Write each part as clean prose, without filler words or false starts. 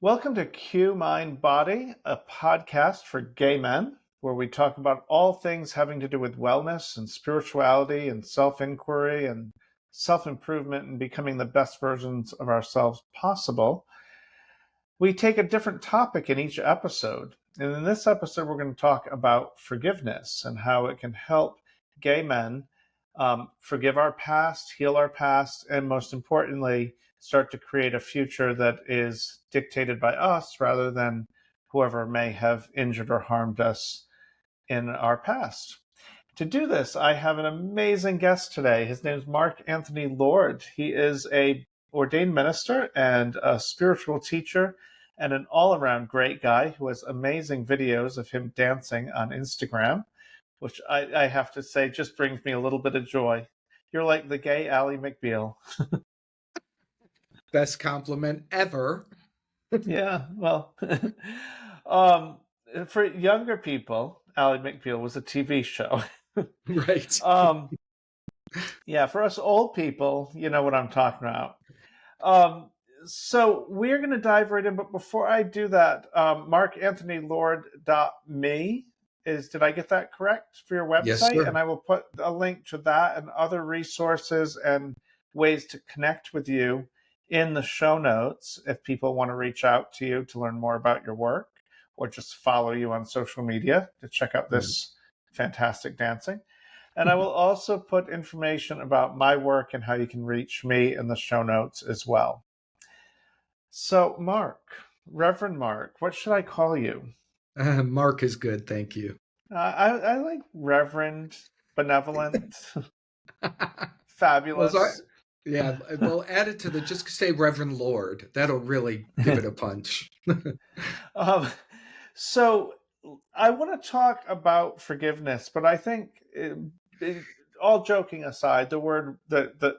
Welcome to Q-MindBody, a podcast for gay men, where we talk about all things having to do with wellness and spirituality and self-inquiry and self-improvement and becoming the best versions of ourselves possible. We take a different topic in each episode. And in this episode, we're going to talk about forgiveness and how it can help gay men forgive our past, heal our past, and most importantly, start to create a future that is dictated by us rather than whoever may have injured or harmed us in our past. To do this, I have an amazing guest today. His name is Mark Anthony Lord. He is a ordained minister and a spiritual teacher and an all-around great guy who has amazing videos of him dancing on Instagram, which I have to say just brings me a little bit of joy. You're like the gay Ally McBeal. Best compliment ever. Yeah, well, um, for younger people, Ally McBeal was a TV show. Right. Yeah, for us old people, you know what I'm talking about. Um, so we're going to dive right in, but before I do that, markanthonylord.me did I get that correct for your Yes, website? sir. And I will put a link to that and other resources and ways to connect with you in the show notes if people want to reach out to you to learn more about your work or just follow you on social media to check out this fantastic dancing. And I will also put information about my work and how you can reach me in the show notes as well. So, Mark, Reverend Mark, what should I call you? Mark is good. Thank you. I like Reverend, benevolent, Well, fabulous. yeah, we'll add it to just say Reverend Lord. That'll really give it a punch. um, so, I want to talk about forgiveness, but I think, all joking aside, the word, the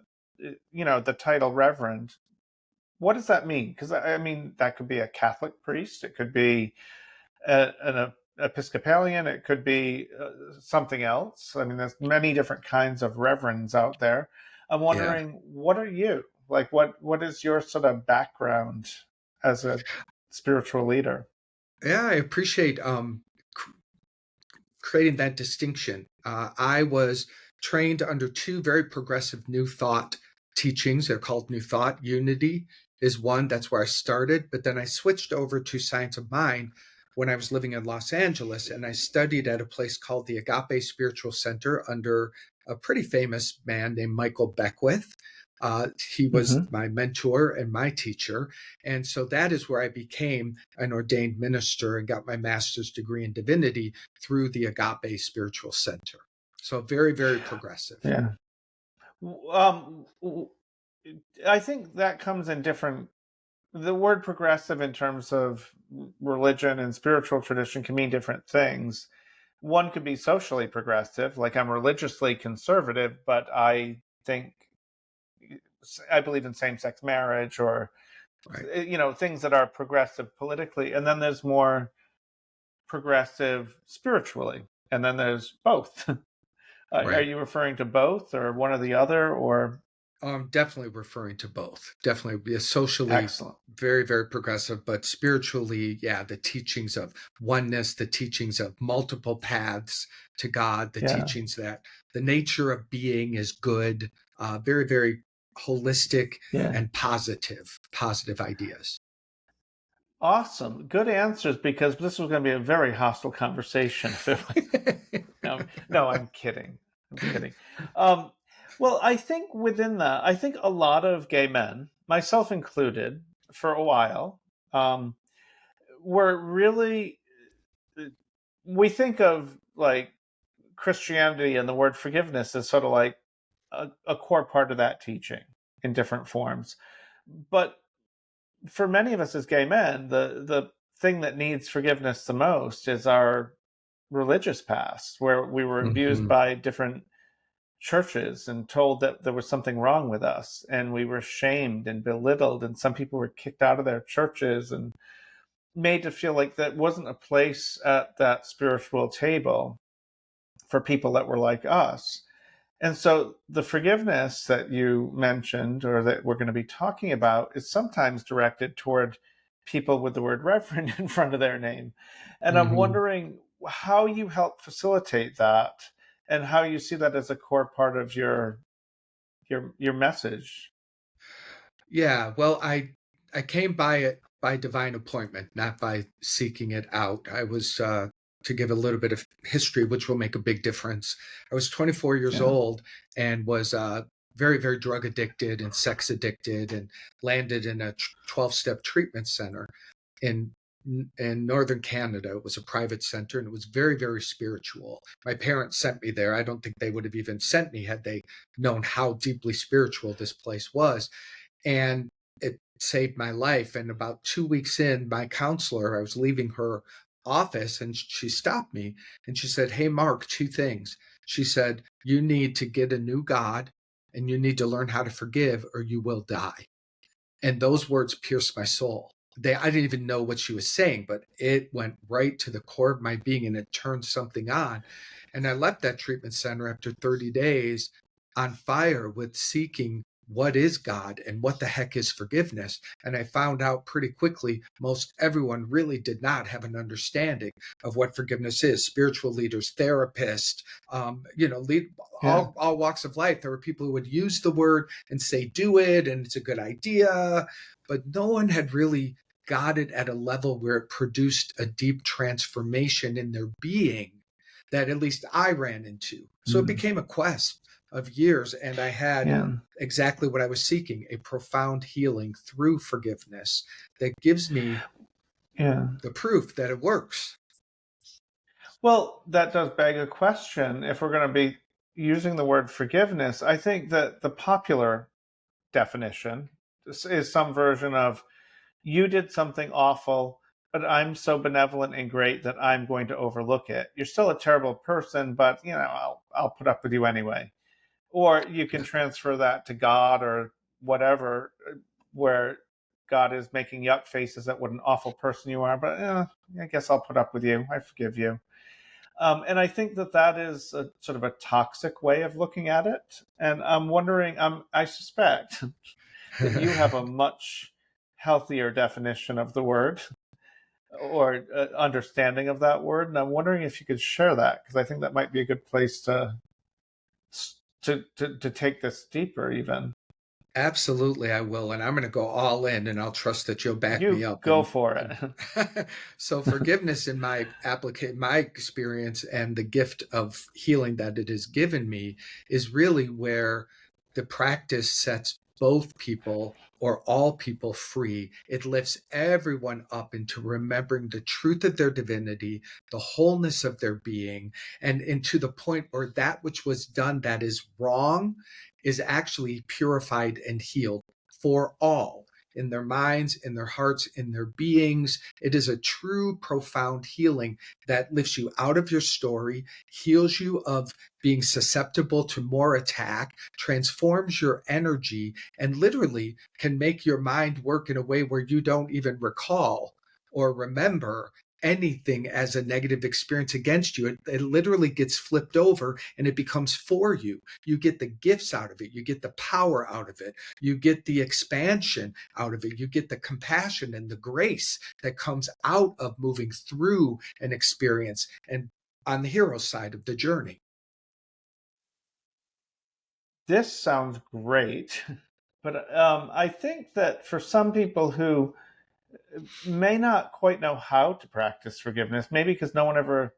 title Reverend, what does that mean? Because I mean, that could be a Catholic priest, it could be an Episcopalian, it could be something else. I mean, there's many different kinds of reverends out there. I'm Yeah. wondering, what are you like? What is your sort of background as a spiritual leader? Yeah, I appreciate creating that distinction. I was trained under two very progressive New Thought teachings. They're called New Thought. Unity is one. That's where I started. But then I switched over to Science of Mind when I was living in Los Angeles, and I studied at a place called the Agape Spiritual Center under a pretty famous man named Michael Beckwith. He was Mm-hmm. my mentor and my teacher. And so that is where I became an ordained minister and got my master's degree in divinity through the Agape Spiritual Center. So very, very progressive. Yeah. Um, I think that comes in different. The word progressive in terms of religion and spiritual tradition can mean different things. One could be socially progressive, like I'm religiously conservative, but I believe in same-sex marriage or Right. things that are progressive politically. And then there's more progressive spiritually, and then there's both. Are Right. you referring to both or one or the other, or Definitely referring to both. Definitely be socially excellent? very, very progressive, but spiritually, yeah, the teachings of oneness, the teachings of multiple paths to God, the Yeah. teachings that the nature of being is good, very, very holistic Yeah. and positive ideas. Awesome. Good answers, because this was going to be a very hostile conversation. No, I'm kidding. I'm kidding. Um, well, I think within that, I think a lot of gay men, myself included, for a while, um, were really, we think of like Christianity and the word forgiveness as sort of like a core part of that teaching in different forms. But for many of us as gay men, the thing that needs forgiveness the most is our religious past, where we were abused Hmm. by different churches and told that there was something wrong with us, and we were shamed and belittled, and some people were kicked out of their churches and made to feel like that wasn't a place at that spiritual table for people that were like us. And so the forgiveness that you mentioned or that we're going to be talking about is sometimes directed toward people with the word reverend in front of their name. And I'm Hmm. wondering how you help facilitate that and how you see that as a core part of your message. Yeah, well, I came by it by divine appointment, not by seeking it out. I was to give a little bit of history, which will make a big difference. I was 24 years Yeah. old and was very, very drug addicted and sex addicted, and landed in a 12-step treatment center in in northern Canada. It was a private center and it was very, very spiritual. My parents sent me there. I don't think they would have even sent me had they known how deeply spiritual this place was, and it saved my life. And about 2 weeks in, my counselor, I was leaving her office and she stopped me and she said, "Hey, Mark, two things." She said, "You need to get a new God and you need to learn how to forgive or you will die." And those words pierced my soul. I didn't even know what she was saying, but it went right to the core of my being and it turned something on. And I left that treatment center after 30 days on fire with seeking what is God and what the heck is forgiveness. And I found out pretty quickly most everyone really did not have an understanding of what forgiveness is. Spiritual leaders, therapists, Yeah. all walks of life. There were people who would use the word and say, "Do it," and it's a good idea. But no one had really got it at a level where it produced a deep transformation in their being that at least I ran into. So it Mm. became a quest of years, and I had Yeah. exactly what I was seeking, a profound healing through forgiveness that gives me Yeah. the proof that it works. Well, that does beg a question. If we're going to be using the word forgiveness, I think that the popular definition is some version of you did something awful, but I'm so benevolent and great that I'm going to overlook it. You're still a terrible person, but I'll put up with you anyway. Or you can Yeah. transfer that to God or whatever, where God is making yuck faces at what an awful person you are, but I guess I'll put up with you. I forgive you. And I think that that is a sort of a toxic way of looking at it. And I'm wondering, I suspect that you have a much healthier definition of the word or understanding of that word. And I'm wondering if you could share that because I think that might be a good place to take this deeper. Even Absolutely, I will. And I'm going to go all in and I'll trust that you'll back me you up. go for it. So forgiveness in my experience and the gift of healing that it has given me is really where the practice sets both people or all people free. It lifts everyone up into remembering the truth of their divinity, the wholeness of their being, and into the point where that which was done that is wrong is actually purified and healed for all, in their minds, in their hearts, in their beings. It is a true, profound healing that lifts you out of your story, heals you of being susceptible to more attack, transforms your energy, and literally can make your mind work in a way where you don't even recall or remember anything as a negative experience against you. It literally gets flipped over and it becomes for you. You get the gifts out of it. You get the power out of it. You get the expansion out of it. You get the compassion and the grace that comes out of moving through an experience and on the hero side of the journey. This sounds great, but I think that for some people who may not quite know how to practice forgiveness, maybe because no one ever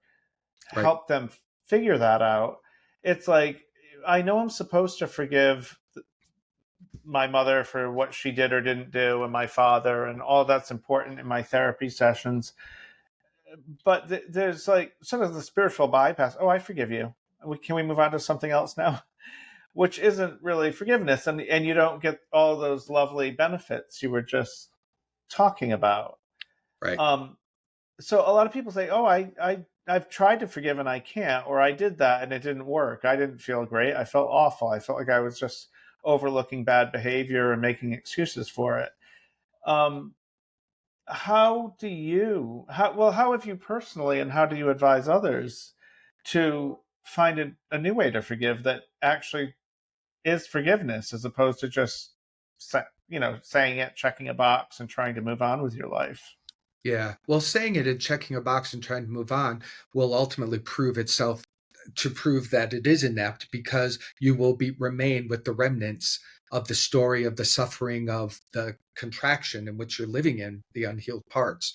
Right. helped them figure that out. It's like, I know I'm supposed to forgive my mother for what she did or didn't do, and my father, and all that's important in my therapy sessions. But there's like sort of the spiritual bypass. Oh, I forgive you. Can we move on to something else now? Which isn't really forgiveness, and you don't get all those lovely benefits you were just talking about. Right. Um, so a lot of people say, "Oh, I've tried to forgive and I can't," or "I did that and it didn't work. I didn't feel great. I felt awful. I felt like I was just overlooking bad behavior and making excuses for it." Um, how do you? How have you personally, and how do you advise others to find a new way to forgive that actually is forgiveness, as opposed to just saying it, checking a box, and trying to move on with your life. Yeah. Well, saying it and checking a box and trying to move on will ultimately prove itself to prove that it is inept, because you will remain with the remnants of the story, of the suffering, of the contraction in which you're living in, the unhealed parts.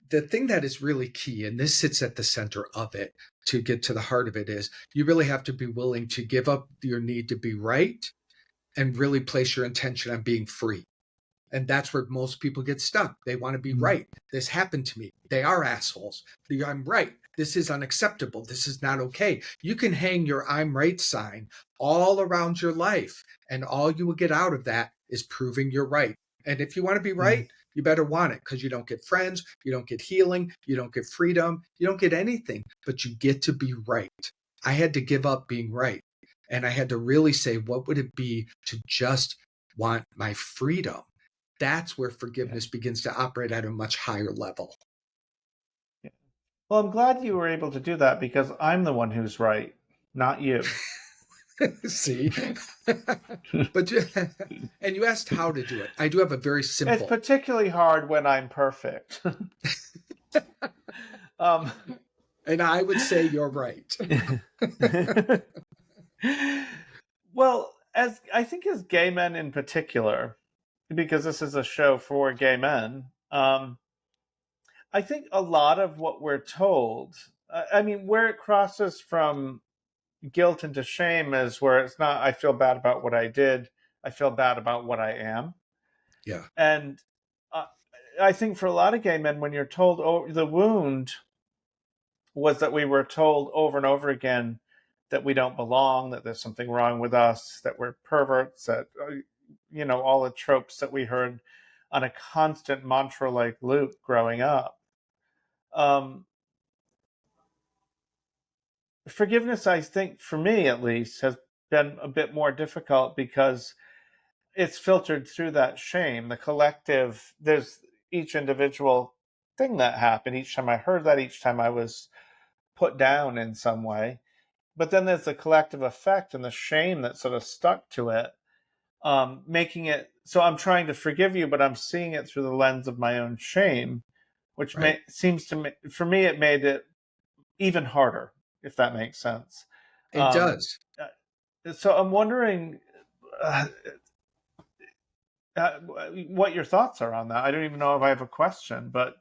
The thing that is really key, and this sits at the center of it to get to the heart of it, is you really have to be willing to give up your need to be right and really place your intention on being free. And that's where most people get stuck. They want to be Mm. right. This happened to me. They are assholes. I'm right. This is unacceptable. This is not okay. You can hang your I'm right sign all around your life, and all you will get out of that is proving you're right. And if you want to be Mm. right, you better want it, because you don't get friends, you don't get healing, you don't get freedom, you don't get anything, but you get to be right. I had to give up being right. And I had to really say, what would it be to just want my freedom? That's where Yeah. forgiveness begins to operate at a much higher level. Yeah. Well, I'm glad you were able to do that because I'm the one who's right, not you. See? But and you asked how to do it. I do have a very It's simple. particularly hard when I'm perfect. um, And I would say you're right. well, as I think as gay men in particular, because this is a show for gay men, I think a lot of what we're told, I mean, where it crosses from guilt into shame is where it's not, I feel bad about what I did, I feel bad about what I am. Yeah, And uh, I think for a lot of gay men, when you're told, oh, the wound was that we were told over and over again that we don't belong, that there's something wrong with us, that we're perverts, that, all the tropes that we heard on a constant mantra like loop growing up. Um, Forgiveness, I think, for me at least, has been a bit more difficult because it's filtered through that shame. The collective, there's each individual thing that happened, each time I heard that, each time I was put down in some way. But then there's the collective effect and the shame that sort of stuck to it, making it so I'm trying to forgive you, but I'm seeing it through the lens of my own shame, which right. seems to me, for me, it made it even harder, if that makes sense. It Um, does. so I'm wondering uh, what your thoughts are on that. I don't even know if I have a question, but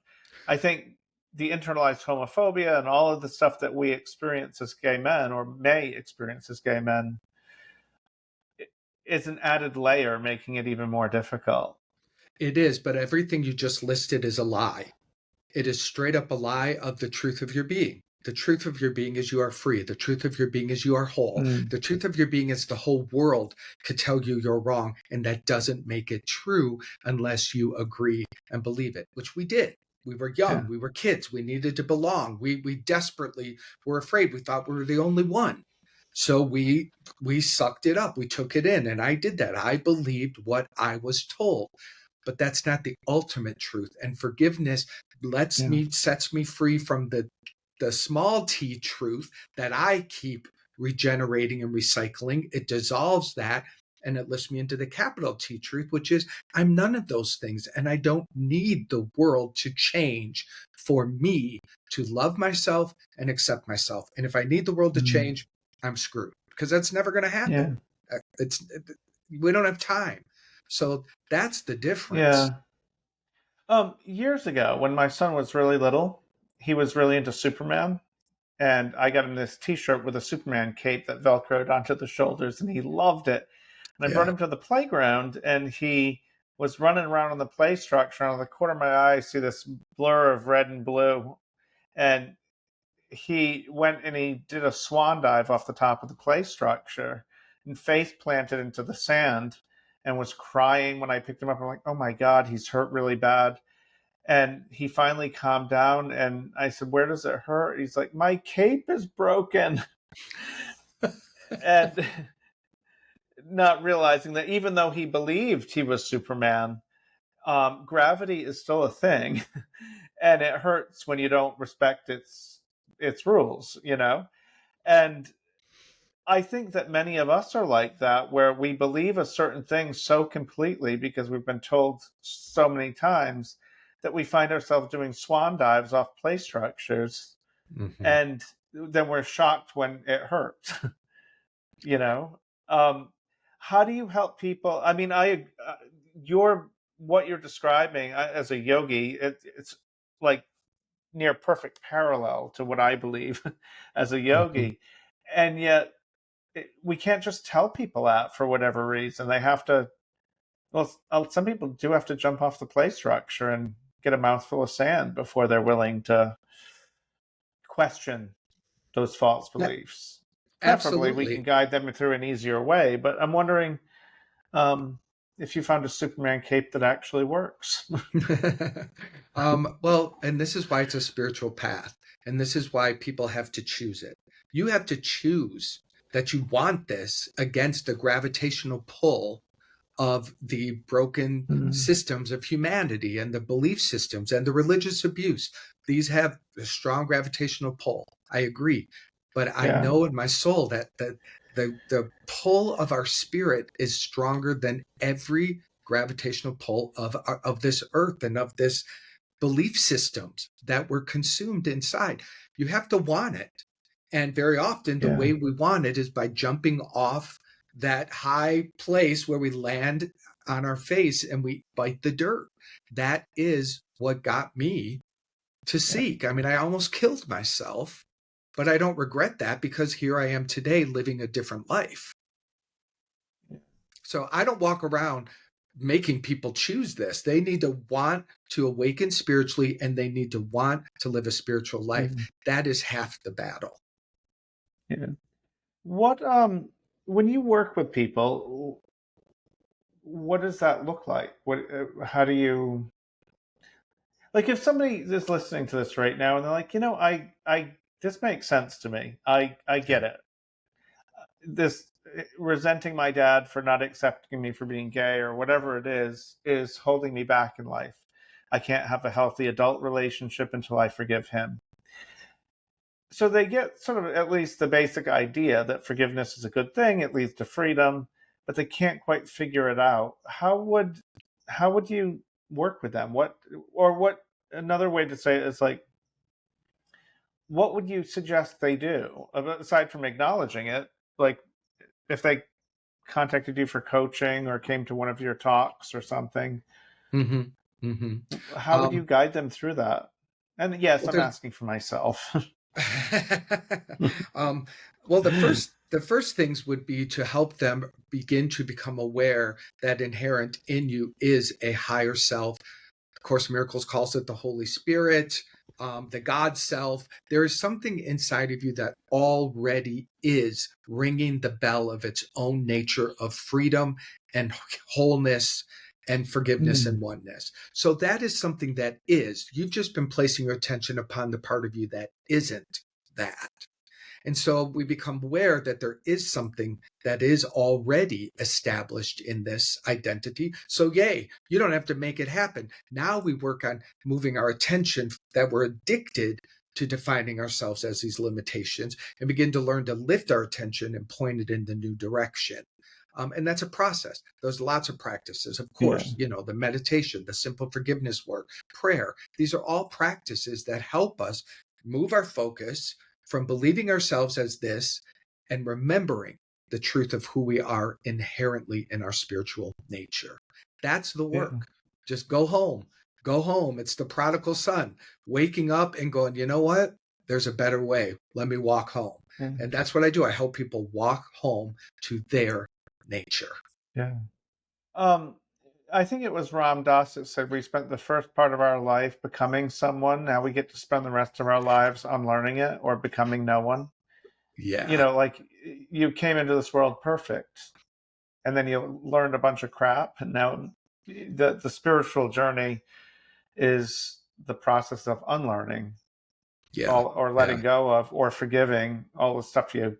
I think the internalized homophobia and all of the stuff that we experience as gay men or may experience as gay men is an added layer, making it even more difficult. It is, but everything you just listed is a lie. It is straight up a lie of the truth of your being. The truth of your being is you are free. The truth of your being is you are whole. Mm. The truth of your being is the whole world could tell you you're wrong. And that doesn't make it true unless you agree and believe it, which we did. We were young. Yeah. We were kids. We needed to belong. We desperately were afraid. We thought we were the only one. So we sucked it up. We took it in. And I did that. I believed what I was told. But that's not the ultimate truth. And forgiveness Yeah. sets me free from the small t truth that I keep regenerating and recycling. It dissolves that, and it lifts me into the capital T truth, which is I'm none of those things, and I don't need the world to change for me to love myself and accept myself. And if I need the world to Mm. change, I'm screwed, because that's never going to happen. Yeah. It's We don't have time. So that's the difference. Yeah. Years ago, when my son was really little, he was really into Superman, and I got him this T-shirt with a Superman cape that velcroed onto the shoulders, and he loved it. And I brought Yeah. him to the playground, and he was running around on the play structure. And out of the corner of my eye, I see this blur of red and blue, and he went and he did a swan dive off the top of the play structure and face planted into the sand and was crying when I picked him up. I'm like, oh my God, he's hurt really bad. And he finally calmed down and I said, where does it hurt? He's like, my cape is broken. And not realizing that even though he believed he was Superman, gravity is still a thing. And it hurts when you don't respect its rules, And I think that many of us are like that, where we believe a certain thing so completely because we've been told so many times that we find ourselves doing swan dives off play structures, Hmm. and then we're shocked when it hurts. you know, um, how do you help people? I mean, you're what you're describing as a yogi. It's like near perfect parallel to what I believe as a Hmm. yogi, and yet we can't just tell people that for whatever reason. They have to. Well, some people do have to jump off the play structure and get a mouthful of sand before they're willing to question those false Yeah, beliefs. Preferably, we can absolutely. guide them through an easier way. But I'm wondering um, if you found a Superman cape that actually works. Well, and this is why it's a spiritual path, and this is why people have to choose it. You have to choose that you want this against the gravitational pull of the broken Mm. systems of humanity and the belief systems and the religious abuse. These have a strong gravitational pull. I agree. But I Yeah, know in my soul that the pull of our spirit is stronger than every gravitational pull of this earth and of this belief systems that were consumed inside. You have to want it. And very often, the yeah, way we want it is by jumping off that high place where we land on our face and we bite the dirt. That is what got me to yeah, seek. I mean, I almost killed myself, but I don't regret that because here I am today living a different life. So I don't walk around making people choose this. They need to want to awaken spiritually and they need to want to live a spiritual life. yeah, That is half the battle. yeah. What when you work with people, what does that look like? What how do you like if somebody is listening to this right now and they're like, I this makes sense to me. I Yeah. get it. This resenting my dad for not accepting me for being gay or whatever it is holding me back in life. I can't have a healthy adult relationship until I forgive him. So they get sort of at least the basic idea that forgiveness is a good thing, it leads to freedom, but they can't quite figure it out. How would you work with them? What another way to say it is like, what would you suggest they do aside from acknowledging it? Like if they contacted you for coaching or came to one of your talks or something, Hmm. Hmm. how would you Um, guide them through that? And yes, well, I'm asking for myself. um, well, the first things would be to help them begin to become aware that inherent in you is a higher self. Course in Miracles calls it the Holy Spirit, the God self. There is something inside of you that already is ringing the bell of its own nature of freedom and wholeness and forgiveness and Mm, oneness. So that is something that is. You've just been placing your attention upon the part of you that isn't that. And so we become aware that there is something that is already established in this identity. So, yay, you don't have to make it happen. Now we work on moving our attention that we're addicted to defining ourselves as these limitations and begin to learn to lift our attention and point it in the new direction. And that's a process. There's lots of practices, of yeah, course, the meditation, the simple forgiveness work, prayer. These are all practices that help us move our focus from believing ourselves as this and remembering the truth of who we are inherently in our spiritual nature. That's the yeah, work. Just go home. Go home. It's the prodigal son waking up and going, you know what? There's a better way. Let me walk home. yeah, And that's what I do. I help people walk home to their nature. yeah. Um, I think it was Ram Dass that said we spent the first part of our life becoming someone. Now we get to spend the rest of our lives unlearning it or becoming no one. Yeah. Like you came into this world perfect, and then you learned a bunch of crap, and now the spiritual journey is the process of unlearning Yeah. all or Yeah. letting go of or forgiving all the stuff you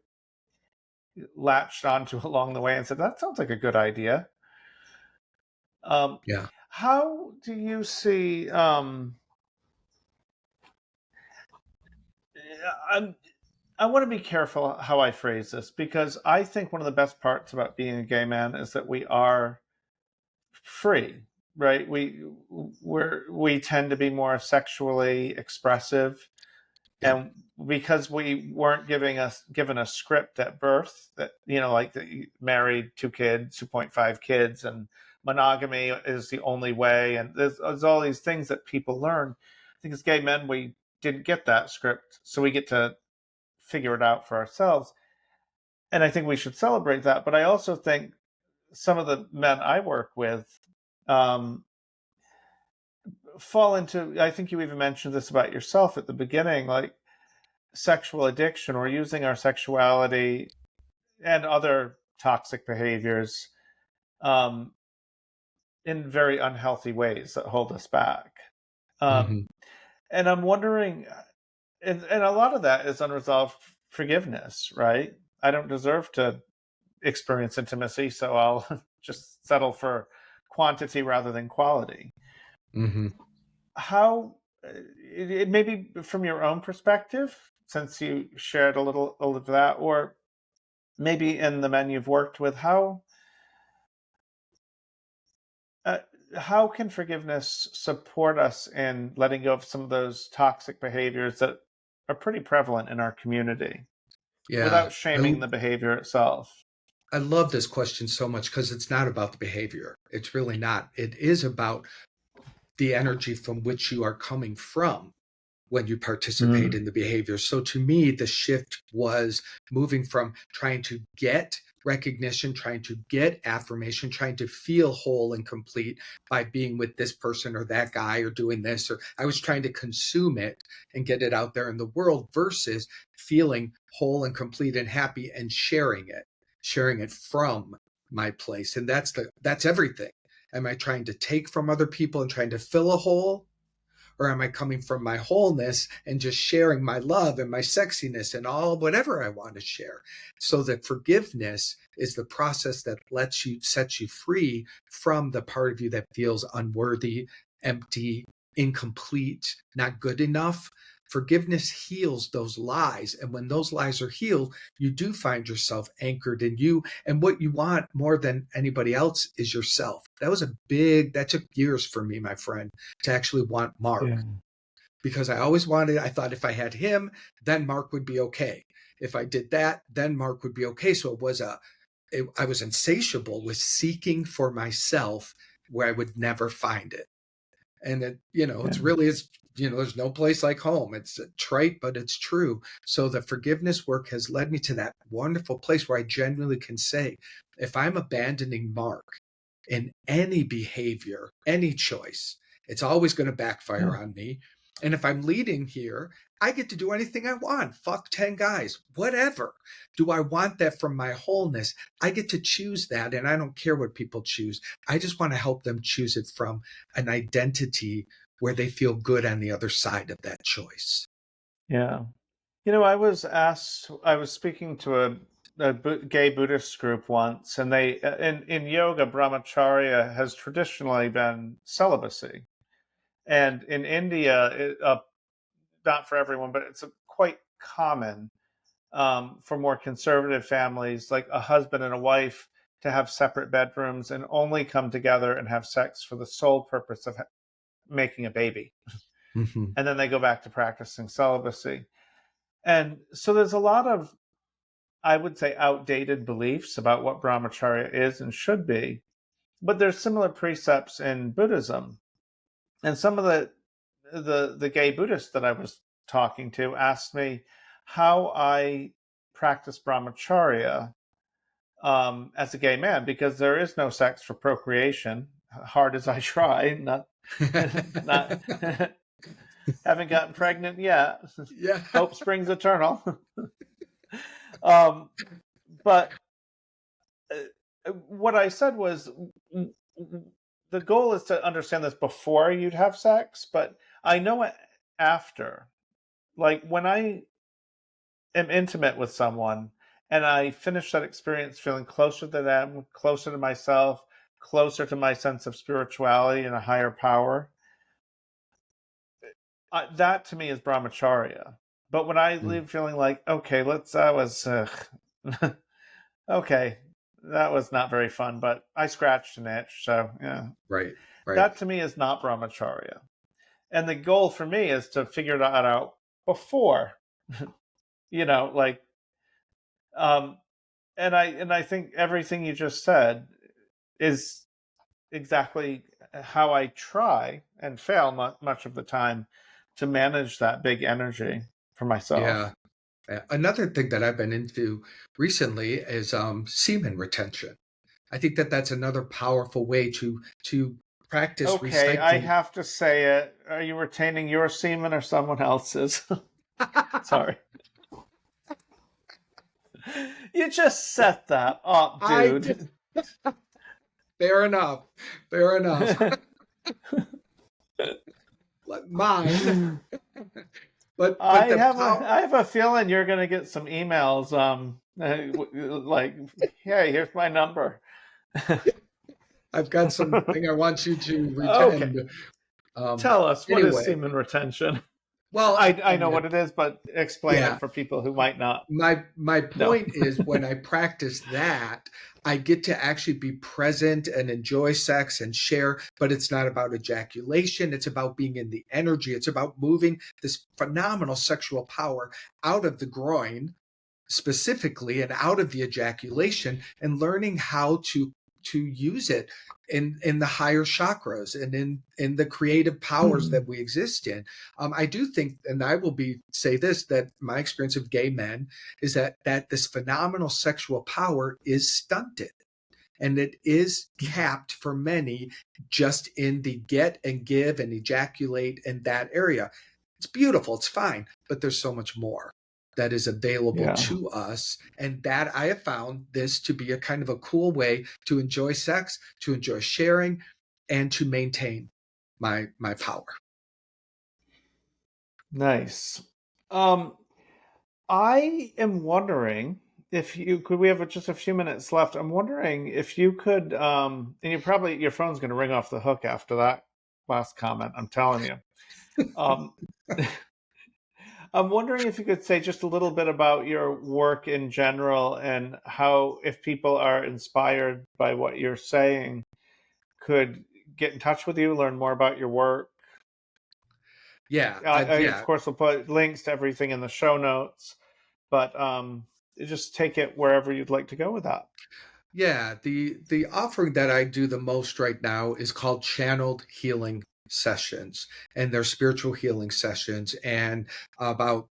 latched onto along the way and said that sounds like a good idea. Um, Yeah. how do you see? I want to be careful how I phrase this, because I think one of the best parts about being a gay man is that we are free, right? We tend to be more sexually expressive, Yep. and because we weren't given a script at birth, that, like, that you married 2 kids, 2.5 kids, and monogamy is the only way, and there's all these things that people learn. I think as gay men we didn't get that script, so we get to figure it out for ourselves, and I think we should celebrate that. But I also think some of the men I work with um, fall into, I think you even mentioned this about yourself at the beginning, like sexual addiction, or using our sexuality and other toxic behaviors um, in very unhealthy ways that hold us back. Um, Hmm. and I'm wondering, and a lot of that is unresolved forgiveness, right? I don't deserve to experience intimacy, so I'll just settle for quantity rather than quality. Hmm. How, maybe from your own perspective, since you shared a little of that, or maybe in the men you've worked with, uh, how can forgiveness support us in letting go of some of those toxic behaviors that are pretty prevalent in our community Yeah. without shaming the behavior itself? I love this question so much because it's not about the behavior. It's really not. It is about the energy from which you are coming from when you participate Mm. in the behavior. So to me, the shift was moving from trying to get recognition, trying to get affirmation, trying to feel whole and complete by being with this person or that guy or doing this, or I was trying to consume it and get it out there in the world versus feeling whole and complete and happy and sharing it from my place. And that's everything. Am I trying to take from other people and trying to fill a hole? Or am I coming from my wholeness and just sharing my love and my sexiness and all whatever I want to share? So that forgiveness is the process that sets you free from the part of you that feels unworthy, empty, incomplete, not good enough. Forgiveness heals those lies. And when those lies are healed, you do find yourself anchored in you. And what you want more than anybody else is yourself. That took years for me, my friend, to actually want Mark, Yeah. because I thought if I had him, then Mark would be okay. If I did that, then Mark would be okay. So I was insatiable with seeking for myself where I would never find it. And Yeah. it's really is, there's no place like home. It's trite, but it's true. So the forgiveness work has led me to that wonderful place where I genuinely can say, if I'm abandoning Mark in any behavior, any choice, it's always going to Yeah. backfire on me. And if I'm leading here, I get to do anything I want. Fuck 10 guys, whatever. Do I want that from my wholeness? I get to choose that. And I don't care what people choose. I just want to help them choose it from an identity where they feel good on the other side of that choice. Yeah. I was speaking to a gay Buddhist group once, and in yoga, brahmacharya has traditionally been celibacy. And in India, not for everyone, but it's quite common for more conservative families, like a husband and a wife, to have separate bedrooms and only come together and have sex for the sole purpose of making a baby. Mm-hmm. And then they go back to practicing celibacy. And so there's a lot of, I would say, outdated beliefs about what brahmacharya is and should be. But there's similar precepts in Buddhism. And some of the gay Buddhists that I was talking to asked me how I practice brahmacharya as a gay man, because there is no sex for procreation. Hard as I try, not haven't gotten pregnant yet. Yeah. Hope springs eternal. um, but what I said was, the goal is to understand this before you'd have sex, but I know it after. Like when I am intimate with someone and I finish that experience feeling closer to them, closer to myself, closer to my sense of spirituality and a higher power, that to me is brahmacharya. But when I Mm. leave feeling like, okay, that was, okay, that was not very fun, but I scratched an itch. So, yeah, Right, right. that to me is not brahmacharya. And the goal for me is to figure that out before, like, um, and I think everything you just said is exactly how I try and fail much of the time to manage that big energy for Yeah. myself. Another thing that I've been into recently is semen retention. I think that that's another powerful way to practice Okay, I recycling. have to say it. Are you retaining your semen or someone else's? Sorry. You just set that up, I did. dude. Fair enough. Fair enough. Like mine, but I the have a power. I have a feeling you're going to get some emails like, hey, here's my number. I've got something I want you to Okay. retend. Um, Tell us, what is anyway, semen retention? well, I know what it is, but explain it yeah. for people who might not My know. point is when I practice that, I get to actually be present and enjoy sex and share, but it's not about ejaculation. It's about being in the energy. It's about moving this phenomenal sexual power out of the groin specifically and out of the ejaculation and learning how to use it in the higher chakras and in the creative powers that we exist in. I do think, and I will be say this, that my experience of gay men is that this phenomenal sexual power is stunted, and it is capped for many just in the get and give and ejaculate in that area. It's beautiful, it's fine, but there's so much more that is available Yeah. to us. And that I have found this to be a kind of a cool way to enjoy sex, to enjoy sharing, and to maintain my power. Nice. Um, I am wondering if you could. We have just a few minutes left. I'm wondering if you could. And your phone's going to ring off the hook after that last comment. I'm telling you. Um, I'm wondering if you could say just a little bit about your work in general and how, if people are inspired by what you're saying, could get in touch with you, learn more about your work. Yeah, Of course, we'll put links to everything in the show notes, but just take it wherever you'd like to go with that. yeah. The offering that I do the most right now is called Channeled Healing Sessions, and they're spiritual healing sessions. And about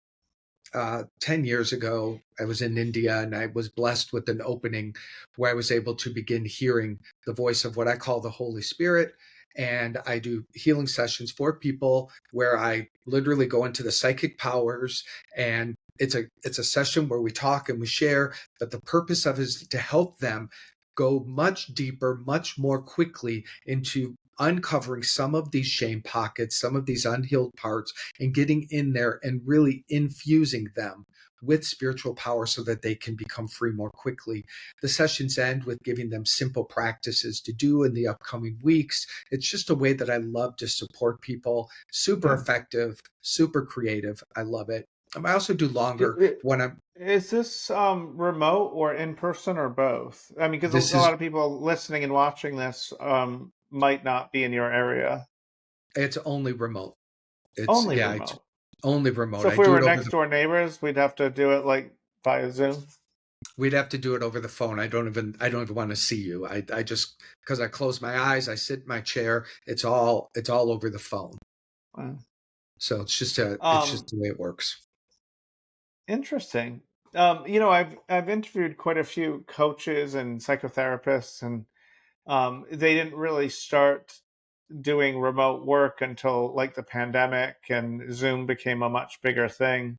10 years ago, I was in India and I was blessed with an opening where I was able to begin hearing the voice of what I call the Holy Spirit. And I do healing sessions for people where I literally go into the psychic powers, and it's a session where we talk and we share, but the purpose of it is to help them go much deeper, much more quickly into uncovering some of these shame pockets, some of these unhealed parts, and getting in there and really infusing them with spiritual power so that they can become free more quickly. The sessions end with giving them simple practices to do in the upcoming weeks. It's just a way that I love to support people. Super Yeah. effective, super creative. I love it. I also do longer when I'm, Is this remote or in person or both? I mean, because a this lot is, of people listening and watching this might not be in your area. it's only remote. Only It's remote. only So remote. if I we do were it over next the door neighbors, we'd have to do it like via Zoom. We'd have to do it over the phone. I don't even want to see you. I just because I close my eyes, I sit in my chair. It's all over the phone. Wow. So it's just Um, the way it works. Interesting. I've interviewed quite a few coaches and psychotherapists, and they didn't really start doing remote work until like the pandemic, and Zoom became a much bigger thing.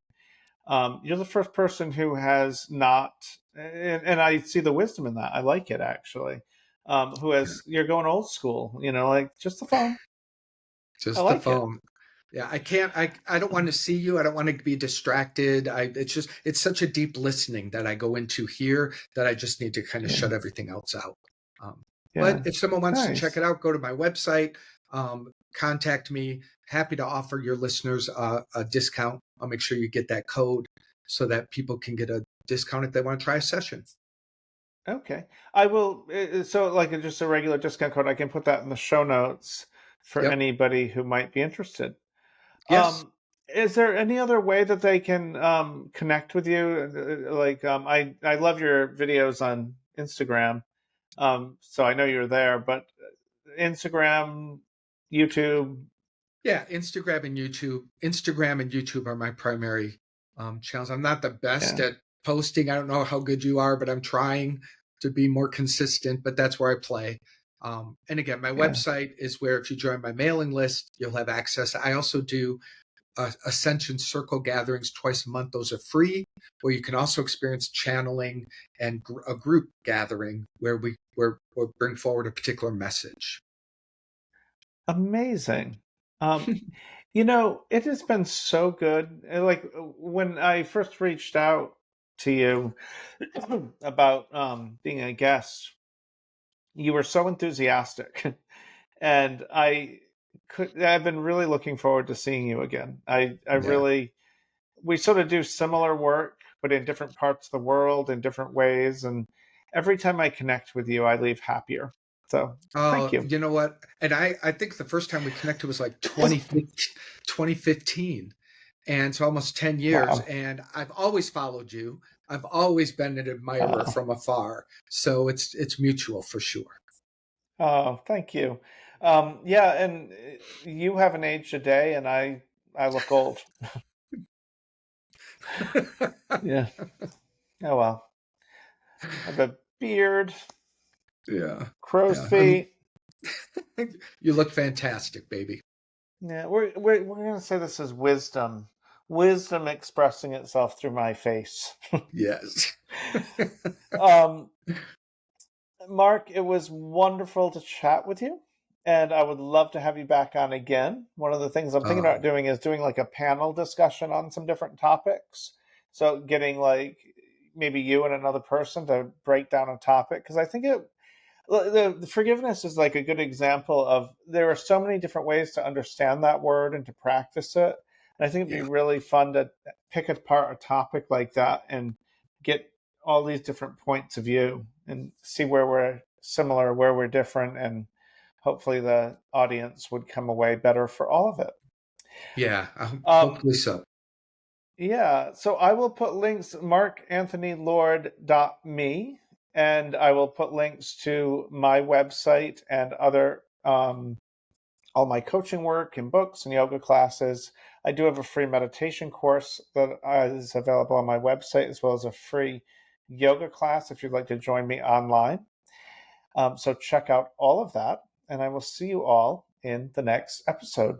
You're the first person who has not, and I see the wisdom in that. I like it actually. Who Yeah. has, you're going old school, like just the phone. I Just the like it. phone. Yeah, I can't I don't want to see you. I don't want to be distracted. It's such a deep listening that I go into here that I just need to kind of Yeah. shut everything else out. Um, but Yeah. if someone wants to check Nice. it out, go to my website. contact me. Happy to offer your listeners a discount. I'll make sure you get that code so that people can get a discount if they want to try a session. Okay. I will. So, like, just a regular discount code, I can put that in the show notes for Yep. anybody who might be interested. Yes. Um, is there any other way that they can connect with you? Like, I love your videos on Instagram. So I know you're there, but Instagram, YouTube. Yeah, Instagram and YouTube are my primary channels. I'm not the best Yeah. at posting. I don't know how good you are, but I'm trying to be more consistent. But that's where I play. And again, my Yeah. website is where if you join my mailing list, you'll have access. I also do Ascension Circle gatherings twice a month. Those are free, where you can also experience channeling and a group gathering where we bring forward a particular message. Amazing. Um, it has been so good. Like when I first reached out to you about being a guest, you were so enthusiastic, and I've been really looking forward to seeing you again. I Yeah. really, we sort of do similar work, but in different parts of the world in different ways. And every time I connect with you, I leave happier. So thank Oh, you. you know what? And I think the first time we connected was like 2015. And so almost 10 years. Wow. And I've always followed you. I've always been an admirer Oh, from afar. So it's mutual for sure. oh, thank you. Yeah, and you haven't aged a day, and I look old. Yeah. Oh well. I have a beard, Yeah. crow's Yeah. feet. You look fantastic, baby. Yeah, we're gonna say this is wisdom. Wisdom expressing itself through my face. Yes. um, Mark, it was wonderful to chat with you, and I would love to have you back on again. One of the things I'm thinking about Oh, doing is doing like a panel discussion on some different topics. So getting like maybe you and another person to break down a topic because I think the forgiveness is like a good example of there are so many different ways to understand that word and to practice it. And I think it'd be yeah. really fun to pick apart a topic like that and get all these different points of view and see where we're similar, where we're different, and hopefully the audience would come away better for all of it. Yeah. Um, Hopefully so. yeah, so I will put links, markanthonylord.me, and I will put links to my website and other all my coaching work and books and yoga classes. I do have a free meditation course that is available on my website, as well as a free yoga class if you'd like to join me online. So check out all of that, and I will see you all in the next episode.